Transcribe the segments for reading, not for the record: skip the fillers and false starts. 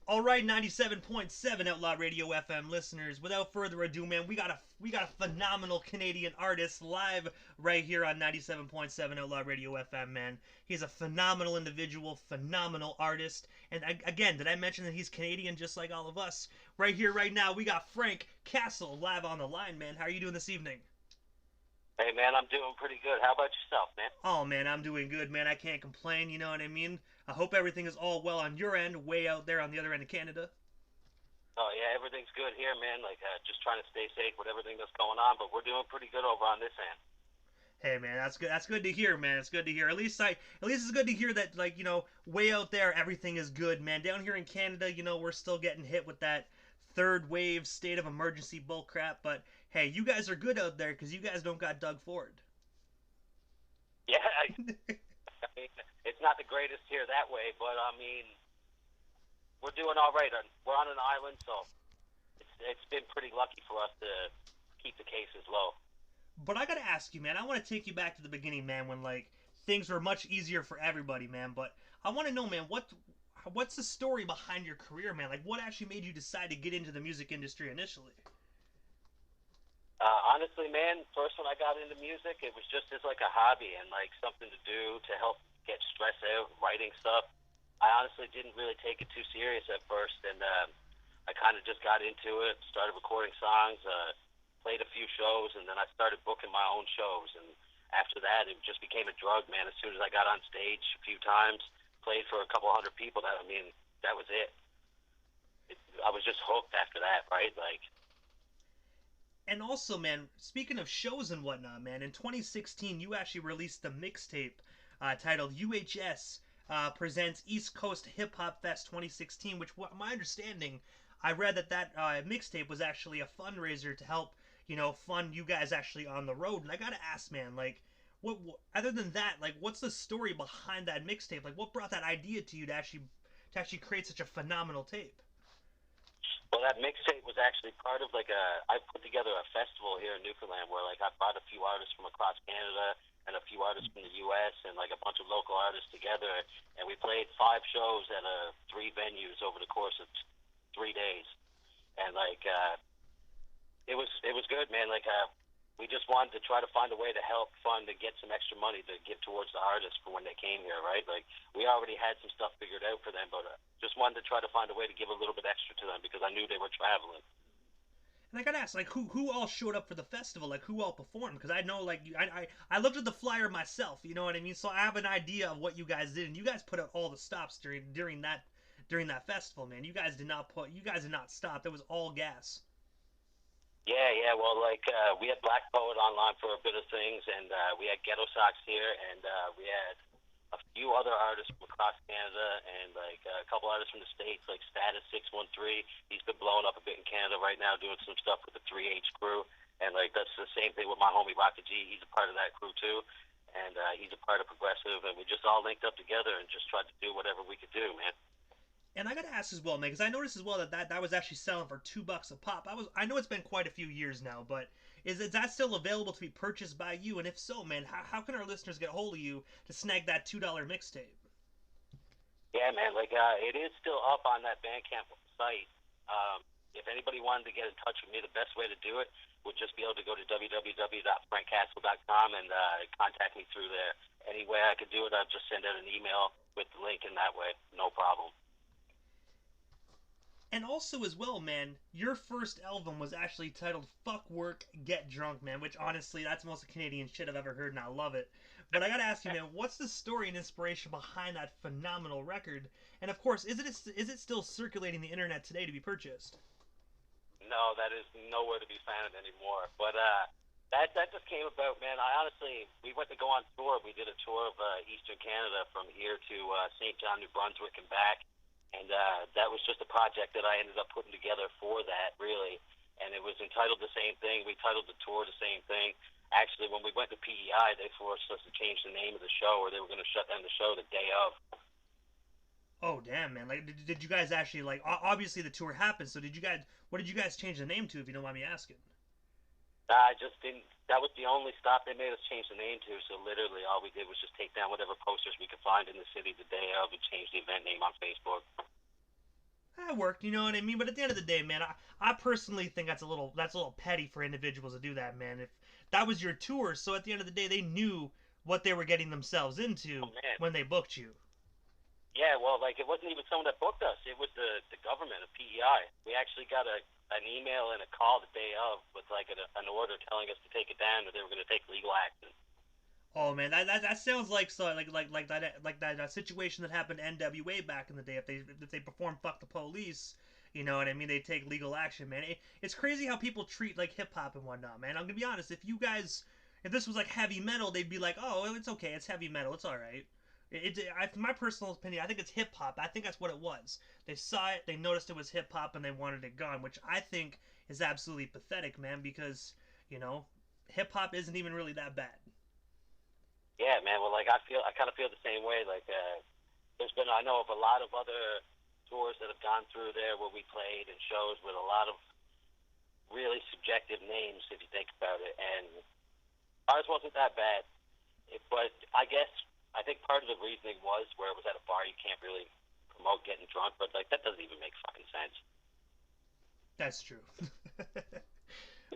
All right, 97.7 Outlaw Radio FM listeners. Without further ado, man, we got a phenomenal Canadian artist live right here on 97.7 Outlaw Radio FM, man. He's a phenomenal individual, phenomenal artist. And again, did I mention that he's Canadian just like all of us? Right here, right now, we got Frank Kastle live on the line, man. How are you doing this evening? Hey man, I'm doing pretty good. How about yourself, man? Oh man, I'm doing good, man. I can't complain, you know what I mean? I hope everything is all well on your end, way out there on the other end of Canada. Oh yeah, everything's good here, man. Just trying to stay safe with everything that's going on, but we're doing pretty good over on this end. Hey man, that's good. That's good to hear, man. It's good to hear. At least it's good to hear that, like, way out there everything is good, man. Down here in Canada, we're still getting hit with that third wave state of emergency bullcrap. But hey, you guys are good out there because you guys don't got Doug Ford. Yeah, I mean, it's not the greatest here that way, but I mean, we're doing all right. We're on an island, so it's been pretty lucky for us to keep the cases low. But I gotta ask you, man. I want to take you back to the beginning, man, when like things were much easier for everybody, man. But I want to know, man, what's the story behind your career, man? Like, what actually made you decide to get into the music industry initially? Honestly, man, first when I got into music, it was just as like a hobby and like something to do to help get stress out, writing stuff. I honestly didn't really take it too serious at first, and I kind of just got into it, started recording songs, played a few shows, and then I started booking my own shows. And after that, it just became a drug, man. As soon as I got on stage a few times, played for a couple hundred people, that was it. I was just hooked after that, right? Like, And also, man, speaking of shows and whatnot, man, in 2016 you actually released the mixtape titled UHS presents East Coast Hip Hop Fest 2016, which, my understanding, I read that mixtape was actually a fundraiser to help, fund you guys actually on the road. And I gotta ask, man, like, what other than that, like, what's the story behind that mixtape? Like, what brought that idea to you to actually create such a phenomenal tape? well, that mixtape was actually part of I put together a festival here in Newfoundland where like I brought a few artists from across Canada and a few artists from the U.S. and like a bunch of local artists together, and we played 5 shows at 3 venues over the course of 3 days, and it was good, man. We just wanted to try to find a way to help fund to get some extra money to give towards the artists for when they came here, right? Like we already had some stuff figured out for them, but just wanted to try to find a way to give a little bit extra to them because I knew they were traveling. And I gotta ask, like, who all showed up for the festival? Like, who all performed? Because I know, like, I looked at the flyer myself. You know what I mean? So I have an idea of what you guys did, and you guys put out all the stops during that festival, man. You guys did not stop. It was all gas. Yeah, yeah. Well, we had Black Poet online for a bit of things, and we had Ghetto Socks here, and we had a few other artists from across Canada, and a couple artists from the States, like Status 613. He's been blowing up a bit in Canada right now, doing some stuff with the 3H crew, and like that's the same thing with my homie Rocket G. He's a part of that crew too, and he's a part of Progressive, and we just all linked up together and just tried to do whatever we could do, man. And I gotta ask as well, man, because I noticed as well that was actually selling for $2 a pop. I know it's been quite a few years now, but is that still available to be purchased by you? And if so, man, how can our listeners get a hold of you to snag that $2 mixtape? Yeah, man. It is still up on that Bandcamp site. If anybody wanted to get in touch with me, the best way to do it would just be able to go to www.frankcastle.com and contact me through there. Any way I could do it, I'd just send out an email with the link in that way. No problem. And also as well, man, your first album was actually titled "Fuck Work, Get Drunk," man. Which honestly, that's the most Canadian shit I've ever heard, and I love it. But I gotta ask you, man, what's the story and inspiration behind that phenomenal record? And of course, is it still circulating the internet today to be purchased? No, that is nowhere to be found anymore. But that just came about, man. I honestly, we went to go on tour. We did a tour of Eastern Canada from here to St. John, New Brunswick, and back. And that was just a project that I ended up putting together for that, really. And it was entitled the same thing. We titled the tour the same thing. Actually, when we went to PEI, they forced us to change the name of the show, or they were going to shut down the show the day of. Oh damn, man! Like, did you guys actually like? Obviously, the tour happened. So did you guys? What did you guys change the name to? If you don't mind me asking. I just didn't. That was the only stop they made us change the name to. So literally, all we did was just take down whatever posters we could find in the city the day of and change the event name on Facebook. it worked, you know what I mean? But at the end of the day, man, I personally think that's a little petty for individuals to do that, man. If that was your tour, so at the end of the day, they knew what they were getting themselves Oh into man. when they booked you. Yeah, well, like it wasn't even someone that booked us. It was the government, a PEI. We actually got an email and a call the day of with like an order telling us to take it down, or they were going to take legal action. Oh man, that sounds like so like that situation that happened to NWA back in the day. If they perform "Fuck the Police," you know what I mean? They take legal action, man. It's crazy how people treat like hip hop and whatnot, man. I'm gonna be honest. If this was like heavy metal, they'd be like, oh, it's okay, it's heavy metal, it's all right. My personal opinion, I think it's hip hop. I think that's what it was. They saw it, they noticed it was hip hop, and they wanted it gone, which I think is absolutely pathetic, man. Because you know, hip hop isn't even really that bad. Yeah, man. Well, like I kind of feel the same way. Like I know of a lot of other tours that have gone through there where we played and shows with a lot of really subjective names, if you think about it. And ours wasn't that bad, but I think part of the reasoning was where it was at a bar, you can't really promote getting drunk, but like that doesn't even make fucking sense. That's true.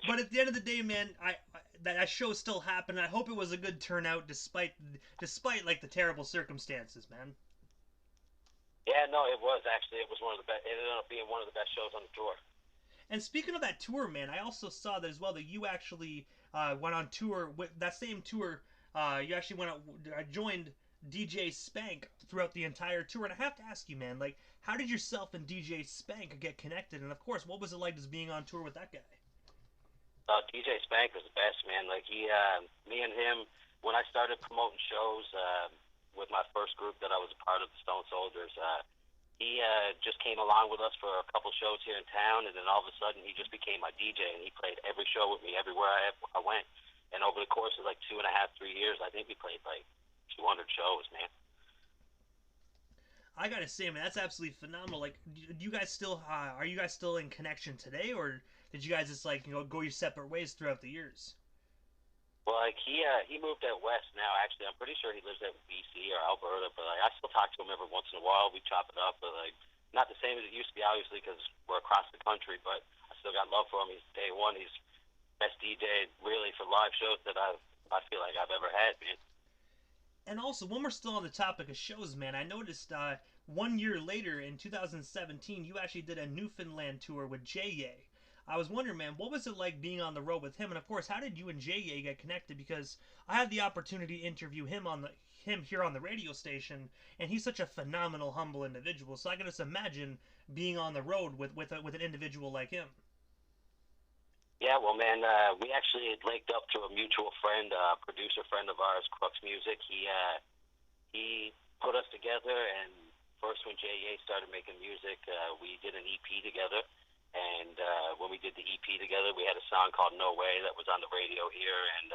But at the end of the day, man, that show still happened. I hope it was a good turnout, despite like the terrible circumstances, man. Yeah, no, it was actually. It was one of the best. It ended up being one of the best shows on the tour. And speaking of that tour, man, I also saw that as well that you actually went on tour with that same tour. You actually joined DJ Spank throughout the entire tour, and I have to ask you, man, like, how did yourself and DJ Spank get connected? And of course, what was it like just being on tour with that guy? DJ Spank was the best, man. Like me and him, when I started promoting shows with my first group that I was a part of, the Stone Soldiers, he just came along with us for a couple shows here in town, and then all of a sudden he just became my DJ, and he played every show with me everywhere I went. And over the course of like 2.5, 3 years, I think we played like 200 shows, man. I gotta say, man, that's absolutely phenomenal. Like, do you guys still are you guys still in connection today, or did you guys just like go your separate ways throughout the years? Well, like he moved out west now. Actually, I'm pretty sure he lives out in BC or Alberta. But like, I still talk to him every once in a while. We chop it up, but like not the same as it used to be, obviously, because we're across the country. But I still got love for him. He's day one. He's best DJ really for live shows that I feel like I've ever had, man. And also, when we're still on the topic of shows, man, I noticed 1 year later in 2017, you actually did a Newfoundland tour with J.A. I was wondering, man, what was it like being on the road with him? And of course, how did you and J.A. get connected? Because I had the opportunity to interview him here on the radio station, and he's such a phenomenal, humble individual. So I can just imagine being on the road with an individual like him. Yeah, well, man, we actually had linked up to a mutual friend, producer friend of ours, Crux Music. He put us together, and first when J.A. started making music, we did an EP together. And when we did the EP together, we had a song called No Way that was on the radio here and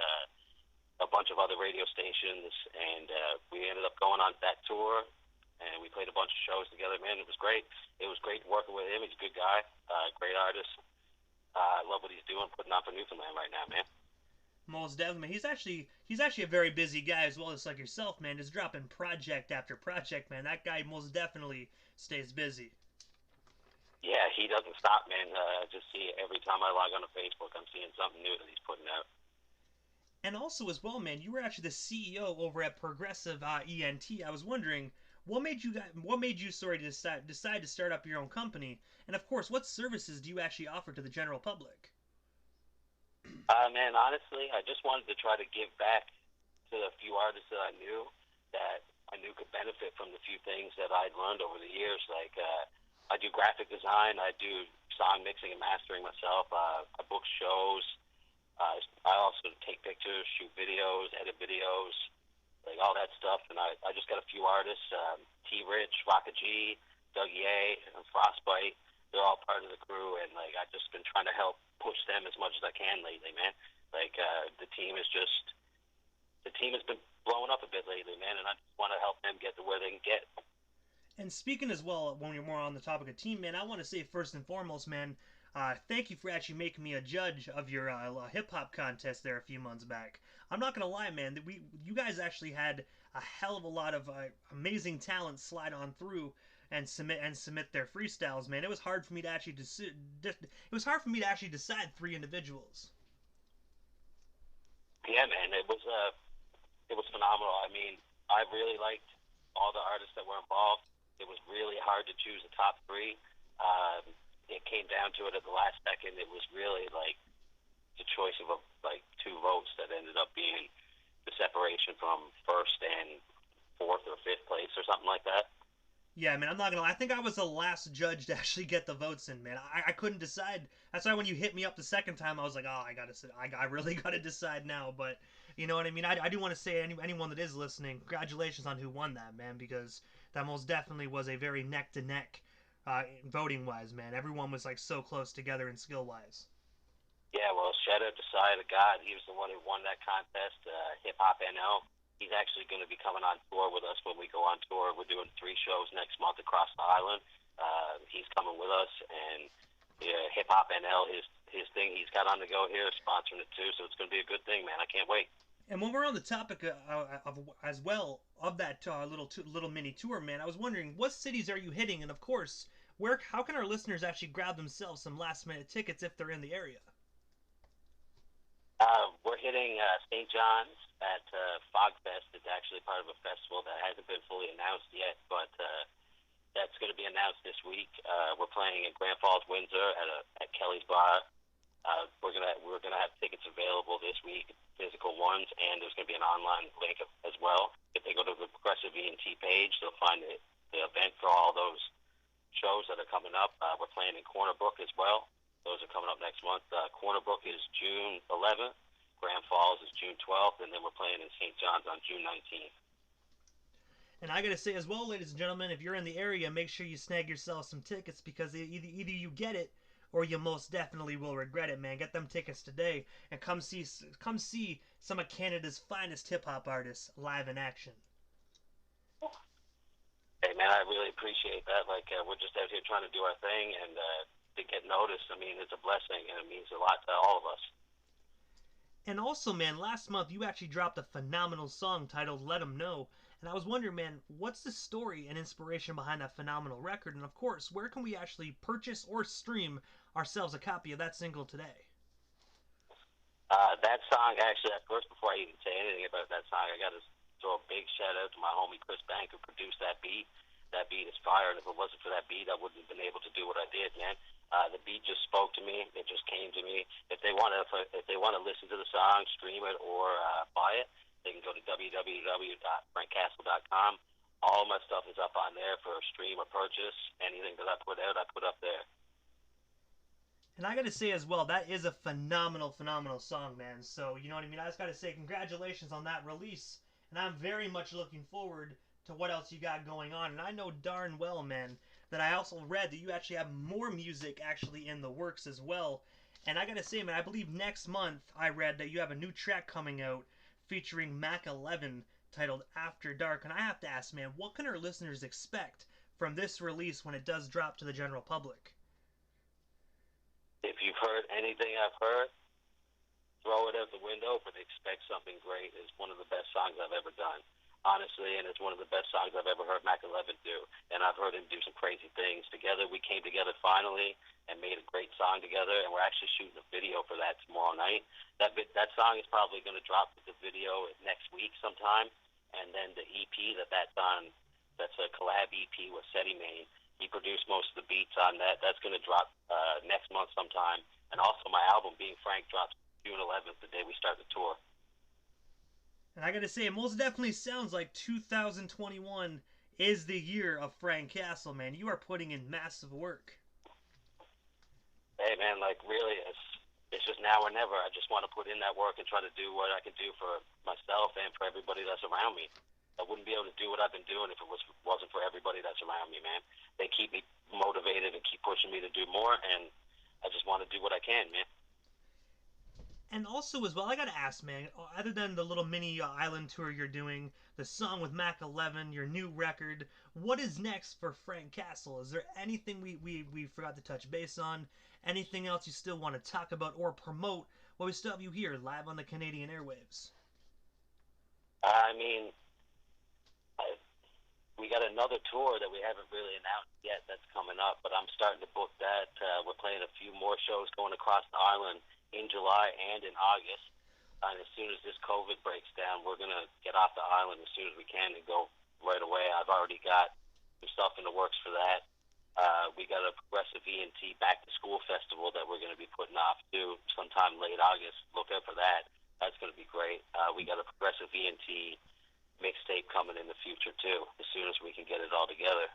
a bunch of other radio stations. And we ended up going on that tour, and we played a bunch of shows together, man. It was great. It was great working with him. He's a good guy, great artist. I love what he's doing, putting on for Newfoundland right now, man. Most definitely, he's actually a very busy guy as well as like yourself, man. Just dropping project after project, man. That guy most definitely stays busy. Yeah, he doesn't stop, man. Just see every time I log on to Facebook, I'm seeing something new that he's putting out. And also as well, man, you were actually the CEO over at Progressive ENT. I was wondering what made you sorry decide to start up your own company, and of course, what services do you actually offer to the general public? Man, honestly, I just wanted to try to give back to a few artists that I knew could benefit from the few things that I'd learned over the years. Like, I do graphic design, I do song mixing and mastering myself. I book shows. I also take pictures, shoot videos, edit videos, like all that stuff. And I just got a few artists, T. Rich, Rocka G, Dougie A, and Frostbite. They're all part of the crew, and like I've just been trying to help push them as much as I can lately, man. Like the team has been blowing up a bit lately, man, and I just want to help them get to where they can get. And speaking as well, when you're more on the topic of team, man, I want to say first and foremost, man, thank you for actually making me a judge of your hip hop contest there a few months back. I'm not gonna lie, man, you guys actually had a hell of a lot of amazing talent slide on through. submit their freestyles, man. It was hard for me to actually decide three individuals. Yeah, man, it was phenomenal. I mean, I really liked all the artists that were involved. It was really hard to choose a top three. It came down to it at the last second. It was really like the choice of like two votes that ended up being the separation from first and fourth or fifth place or something like that. Yeah, man, I'm not gonna lie. I think I was the last judge to actually get the votes in, man. I couldn't decide. That's why when you hit me up the second time, I was like, oh, I really gotta decide now. But you know what I mean. I do want to say anyone that is listening, congratulations on who won that, man, because that most definitely was a very neck to neck, voting wise, man. Everyone was like so close together and skill wise. Yeah, well, shout out to Cy the God. He was the one who won that contest, Hip Hop NL. He's actually going to be coming on tour with us when we go on tour. We're doing 3 shows next month across the island. He's coming with us, and yeah, Hip Hop NL, his thing. He's got on the go here, sponsoring it too. So it's going to be a good thing, man. I can't wait. And when we're on the topic of as well of that little mini tour, man, I was wondering what cities are you hitting, and of course, where how can our listeners actually grab themselves some last minute tickets if they're in the area? We're hitting St. John's at Fogfest. It's actually part of a festival that hasn't been fully announced yet, but that's going to be announced this week. We're playing at Grand Falls, Windsor at Kelly's Bar. We're gonna have tickets available this week, physical ones, and there's going to be an online link as well. If they go to the Progressive ENT page, they'll find the event for all those shows that are coming up. We're playing in Corner Brook as well. Those are coming up next month. Corner Brook is June 11th. Grand Falls is June 12th, and then we're playing in St. John's on June 19th. And I gotta say as well, ladies and gentlemen, if you're in the area, make sure you snag yourself some tickets because either you get it or you most definitely will regret it, man. Get them tickets today and come see some of Canada's finest hip hop artists live in action. Hey, man, I really appreciate that. Like, we're just out here trying to do our thing, and to get noticed, I mean, it's a blessing, and it means a lot to all of us. And also, man, last month you actually dropped a phenomenal song titled Let 'Em Know. And I was wondering, man, what's the story and inspiration behind that phenomenal record? And of course, where can we actually purchase or stream ourselves a copy of that single today? That song, actually, at first, before I even say anything about that song, I got to throw a big shout out to my homie Chris Bank who produced that beat. That beat is fire, and if it wasn't for that beat, I wouldn't have been able to do what I did, man. The beat just spoke to me. It just came to me. If they want to listen to the song, stream it, or buy it, they can go to www.frankkastle.com. All my stuff is up on there for stream or purchase. Anything that I put out, I put up there. And I gotta say as well, that is a phenomenal song, man. So, you know what I mean? I just gotta say congratulations on that release. And I'm very much looking forward to what else you got going on. And I know darn well, man, that I also read that you actually have more music actually in the works as well. And I gotta say, man, I believe next month I read that you have a new track coming out featuring Mac 11 titled After Dark. And I have to ask, man, what can our listeners expect from this release when it does drop to the general public? If you've heard anything I've heard, throw it out the window, but expect something great. It's one of the best songs I've ever done, honestly, and it's one of the best songs I've ever heard Mac 11 do. And I've heard him do some crazy things. Together, we came together finally and made a great song together, and we're actually shooting a video for that tomorrow night. That song is probably going to drop with the video next week sometime, and then the EP that's on, that's a collab EP with Seti Main. He produced most of the beats on that. That's going to drop next month sometime. And also my album, Being Frank, drops June 11th, the day we start the tour. And I gotta say, it most definitely sounds like 2021 is the year of Frank Kastle, man. You are putting in massive work. Hey, man, like, really, it's just now or never. I just want to put in that work and try to do what I can do for myself and for everybody that's around me. I wouldn't be able to do what I've been doing if it wasn't for everybody that's around me, man. They keep me motivated and keep pushing me to do more, and I just want to do what I can, man. And also as well, I gotta ask, man, other than the little mini island tour you're doing, the song with Mac 11, your new record, what is next for Frank Kastle? Is there anything we forgot to touch base on? Anything else you still want to talk about or promote while we still have you here live on the Canadian airwaves? I mean, we got another tour that we haven't really announced yet that's coming up, but I'm starting to book that. We're playing a few more shows going across the island in July and in August. And as soon as this COVID breaks down, we're going to get off the island as soon as we can and go right away. I've already got some stuff in the works for that. We got a Progressive E&T Back to School Festival that we're going to be putting off too sometime late August. Look out for that. That's going to be great. We got a Progressive E&T mixtape coming in the future too, as soon as we can get it all together.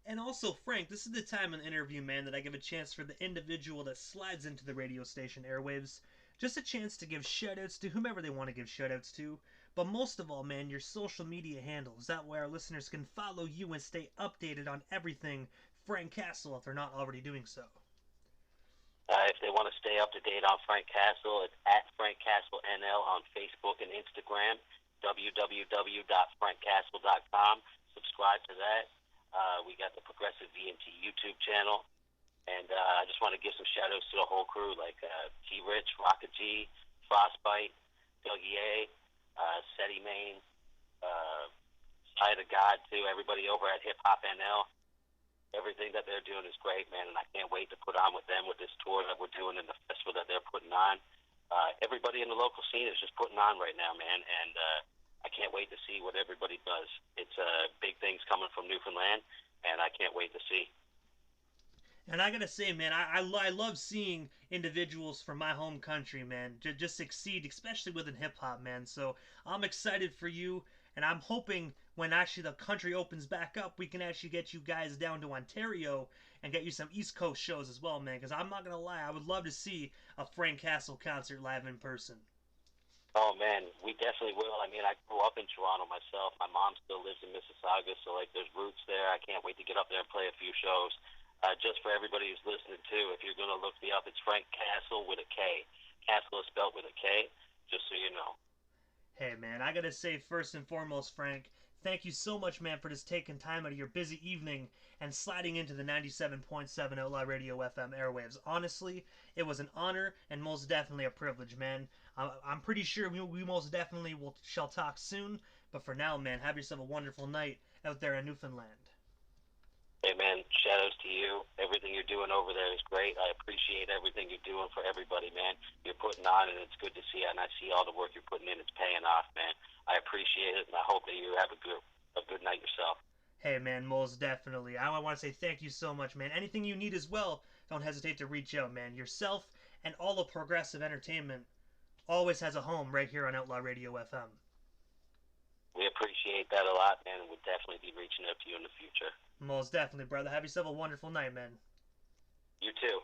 And also, Frank, this is the time in the interview, man, that I give a chance for the individual that slides into the radio station airwaves. Just a chance to give shoutouts to whomever they want to give shoutouts to. But most of all, man, your social media handles. That way our listeners can follow you and stay updated on everything Frank Kastle if they're not already doing so. If they want to stay up to date on Frank Kastle, it's at Frank Kastle NL on Facebook and Instagram, www.frankkastle.com. Subscribe to that. We got the Progressive VNT YouTube channel. And I just want to give some shout outs to the whole crew, like T Rich, Rocket G, Frostbite, Dougie A, Seti Main, Side of God, too, everybody over at Hip Hop NL. Everything that they're doing is great, man, and I can't wait to put on with them with this tour that we're doing and the festival that they're putting on. Everybody in the local scene is just putting on right now, man, and I can't wait to see what everybody does. It's big things coming from Newfoundland, and I can't wait to see. And I gotta say, man, I love seeing individuals from my home country, man, just succeed, especially within hip hop, man. So I'm excited for you, and I'm hoping when actually the country opens back up, we can actually get you guys down to Ontario and get you some East Coast shows as well, man. Because I'm not gonna lie, I would love to see a Frank Kastle concert live in person. Oh man, we definitely will. I mean, I grew up in Toronto myself. My mom still lives in Mississauga, so like there's roots there. I can't wait to get up there and play a few shows. Just for everybody who's listening too, if you're gonna look me up, it's Frank Kastle with a K. Kastle is spelled with a K, just so you know. Hey, man, I gotta say, first and foremost, Frank, thank you so much, man, for just taking time out of your busy evening and sliding into the 97.7 Outlaw Radio FM airwaves. Honestly, it was an honor and most definitely a privilege, man. I'm pretty sure we most definitely shall talk soon, but for now, man, have yourself a wonderful night out there in Newfoundland. Hey man, shout outs to you. Everything you're doing over there is great. I appreciate everything you're doing for everybody, man. You're putting on, and it's good to see. And I see all the work you're putting in. It's paying off, man. I appreciate it, and I hope that you have a good night yourself. Hey, man, most definitely. I want to say thank you so much, man. Anything you need as well, don't hesitate to reach out, man. Yourself and all of Progressive Entertainment always has a home right here on Outlaw Radio FM. We appreciate that a lot, man, and we'll definitely be reaching out to you in the future. Most definitely, brother. Have yourself a wonderful night, man. You too.